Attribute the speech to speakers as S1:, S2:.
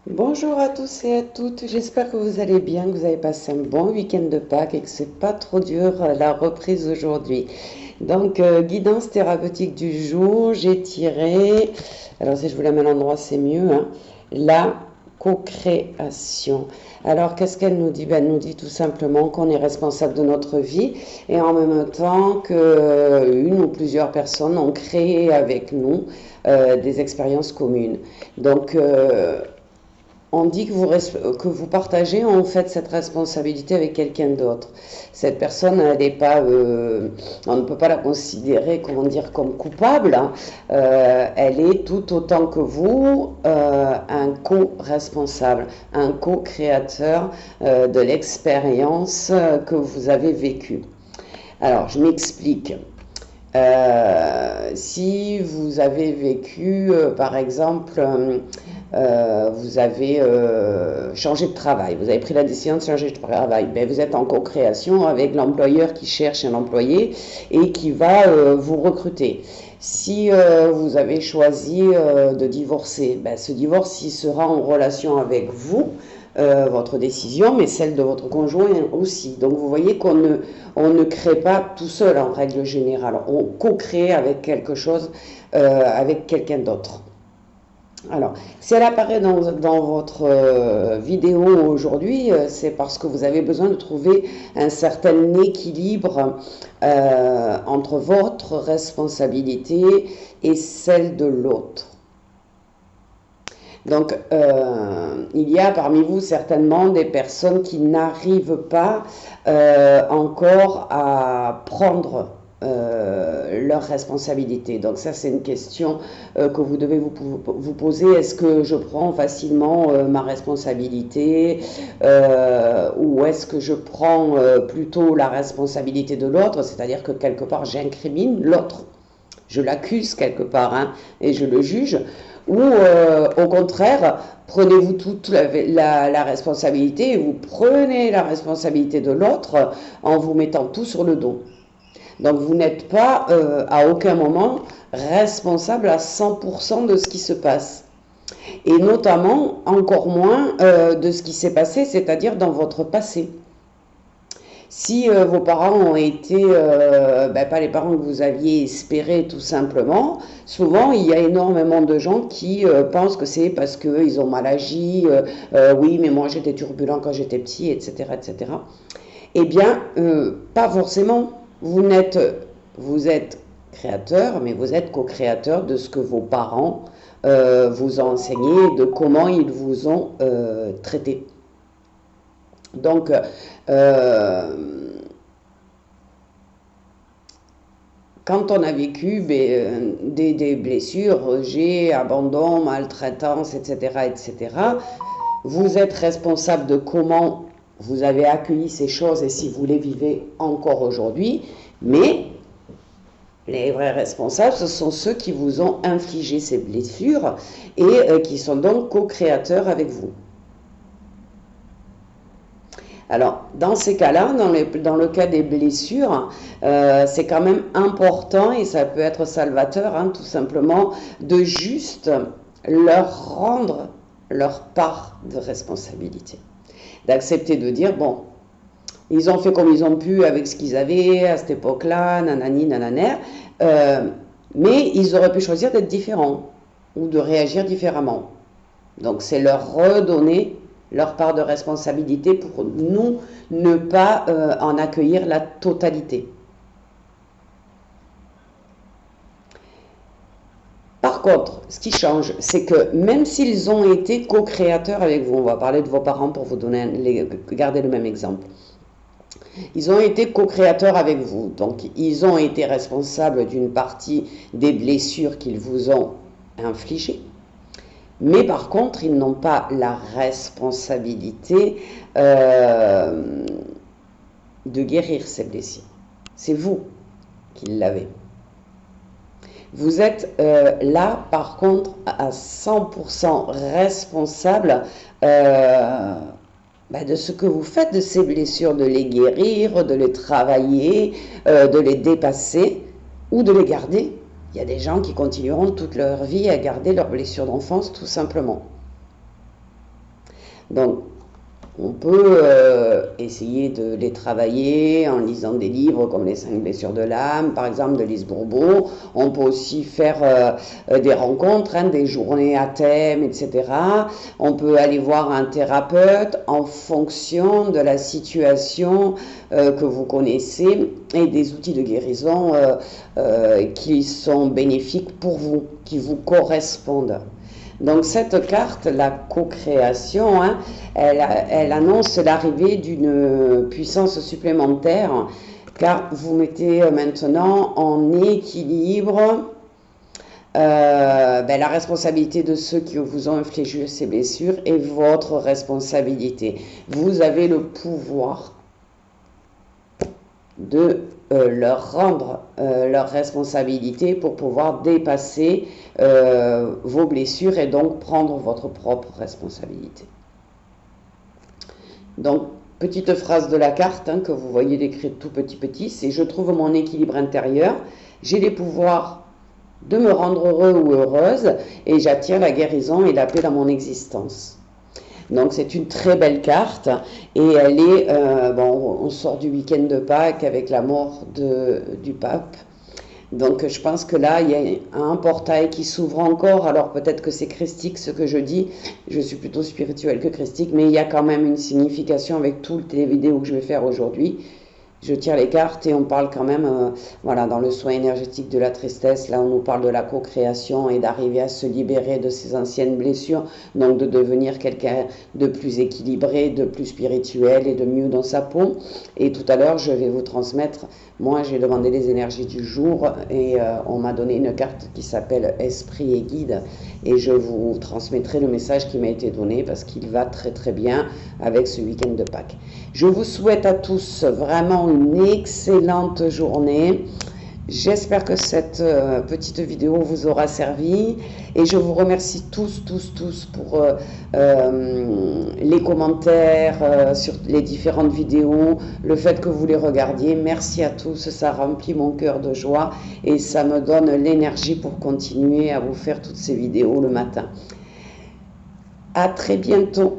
S1: Bonjour à tous et à toutes, j'espère que vous allez bien, que vous avez passé un bon week-end de Pâques et que c'est pas trop dur la reprise aujourd'hui. Donc, guidance thérapeutique du jour, j'ai tiré, alors si je vous la mets à l'endroit c'est mieux, hein, la co-création. Alors, qu'est-ce qu'elle nous dit? Ben, elle nous dit tout simplement qu'on est responsable de notre vie et en même temps que une ou plusieurs personnes ont créé avec nous des expériences communes. Donc, on dit que vous partagez en fait cette responsabilité avec quelqu'un d'autre. Cette personne, elle n'est pas, on ne peut pas la considérer, comment dire, comme coupable, hein. Elle est tout autant que vous un co-responsable, un co-créateur de l'expérience que vous avez vécue. Alors, je m'explique. Si vous avez vécu, par exemple, vous avez changé de travail, vous avez pris la décision de changer de travail, ben, vous êtes en co-création avec l'employeur qui cherche un employé et qui va vous recruter. Si vous avez choisi de divorcer, ben, ce divorce il sera en relation avec vous, votre décision, mais celle de votre conjoint aussi. Donc vous voyez on ne crée pas tout seul en règle générale, on co-crée avec quelque chose, avec quelqu'un d'autre. Alors, si elle apparaît dans votre vidéo aujourd'hui, c'est parce que vous avez besoin de trouver un certain équilibre entre votre responsabilité et celle de l'autre. Donc, il y a parmi vous certainement des personnes qui n'arrivent pas encore à prendre leurs responsabilités. Donc ça, c'est une question que vous devez vous poser. Est-ce que je prends facilement ma responsabilité ou est-ce que je prends plutôt la responsabilité de l'autre, c'est-à-dire que quelque part, j'incrimine l'autre. Je l'accuse quelque part, hein, et je le juge, ou au contraire, prenez-vous toute la responsabilité et vous prenez la responsabilité de l'autre en vous mettant tout sur le dos. Donc vous n'êtes pas à aucun moment responsable à 100% de ce qui se passe. Et notamment, encore moins de ce qui s'est passé, c'est-à-dire dans votre passé. Si vos parents ont été ben, pas les parents que vous aviez espérés tout simplement, souvent il y a énormément de gens qui pensent que c'est parce qu'ils ont mal agi, oui mais moi j'étais turbulent quand j'étais petit, etc. etc. Eh bien, pas forcément. Vous êtes créateur, mais vous êtes co-créateur de ce que vos parents vous ont enseigné, de comment ils vous ont traité. Donc, quand on a vécu des blessures, rejet, abandon, maltraitance, etc., etc., vous êtes responsable de comment vous avez accueilli ces choses et si vous les vivez encore aujourd'hui, mais les vrais responsables, ce sont ceux qui vous ont infligé ces blessures et qui sont donc co-créateurs avec vous. Alors, dans ces cas-là, dans le cas des blessures, c'est quand même important et ça peut être salvateur, hein, tout simplement, de juste leur rendre leur part de responsabilité. D'accepter de dire, bon, ils ont fait comme ils ont pu avec ce qu'ils avaient à cette époque-là, nanani, nananer, mais ils auraient pu choisir d'être différents ou de réagir différemment. Donc, c'est leur redonner leur part de responsabilité pour nous ne pas en accueillir la totalité. Par contre, ce qui change, c'est que même s'ils ont été co-créateurs avec vous, on va parler de vos parents pour vous donner, garder le même exemple. Ils ont été co-créateurs avec vous, donc ils ont été responsables d'une partie des blessures qu'ils vous ont infligées. Mais par contre, ils n'ont pas la responsabilité de guérir ces blessures. C'est vous qui l'avez. Vous êtes là, par contre, à 100% responsable de ce que vous faites de ces blessures, de les guérir, de les travailler, de les dépasser ou de les garder. Il y a des gens qui continueront toute leur vie à garder leurs blessures d'enfance tout simplement. Donc, on peut essayer de les travailler en lisant des livres comme Les 5 blessures de l'âme, par exemple, de Lise Bourbeau. On peut aussi faire des rencontres, hein, des journées à thème, etc. On peut aller voir un thérapeute en fonction de la situation que vous connaissez et des outils de guérison qui sont bénéfiques pour vous, qui vous correspondent. Donc cette carte, la co-création, hein, elle annonce l'arrivée d'une puissance supplémentaire car vous mettez maintenant en équilibre la responsabilité de ceux qui vous ont infligé ces blessures et votre responsabilité. Vous avez le pouvoir de leur rendre leur responsabilité pour pouvoir dépasser vos blessures et donc prendre votre propre responsabilité. Donc, petite phrase de la carte hein, que vous voyez décrite tout petit, c'est « Je trouve mon équilibre intérieur, j'ai les pouvoirs de me rendre heureux ou heureuse et j'attire la guérison et la paix dans mon existence ». Donc c'est une très belle carte et elle est, on sort du week-end de Pâques avec la mort du pape. Donc je pense que là, il y a un portail qui s'ouvre encore. Alors peut-être que c'est christique ce que je dis. Je suis plutôt spirituelle que christique, mais il y a quand même une signification avec toutes les vidéos que je vais faire aujourd'hui. Je tire les cartes et on parle quand même, voilà, dans le soin énergétique de la tristesse, là on nous parle de la co-création et d'arriver à se libérer de ses anciennes blessures, donc de devenir quelqu'un de plus équilibré, de plus spirituel et de mieux dans sa peau. Et tout à l'heure, je vais vous transmettre, moi j'ai demandé les énergies du jour et on m'a donné une carte qui s'appelle Esprit et Guide et je vous transmettrai le message qui m'a été donné parce qu'il va très très bien avec ce week-end de Pâques. Je vous souhaite à tous vraiment une excellente journée. J'espère que cette petite vidéo vous aura servi et je vous remercie tous pour les commentaires sur les différentes vidéos, le fait que vous les regardiez. Merci à tous, ça remplit mon cœur de joie et ça me donne l'énergie pour continuer à vous faire toutes ces vidéos le matin. À très bientôt.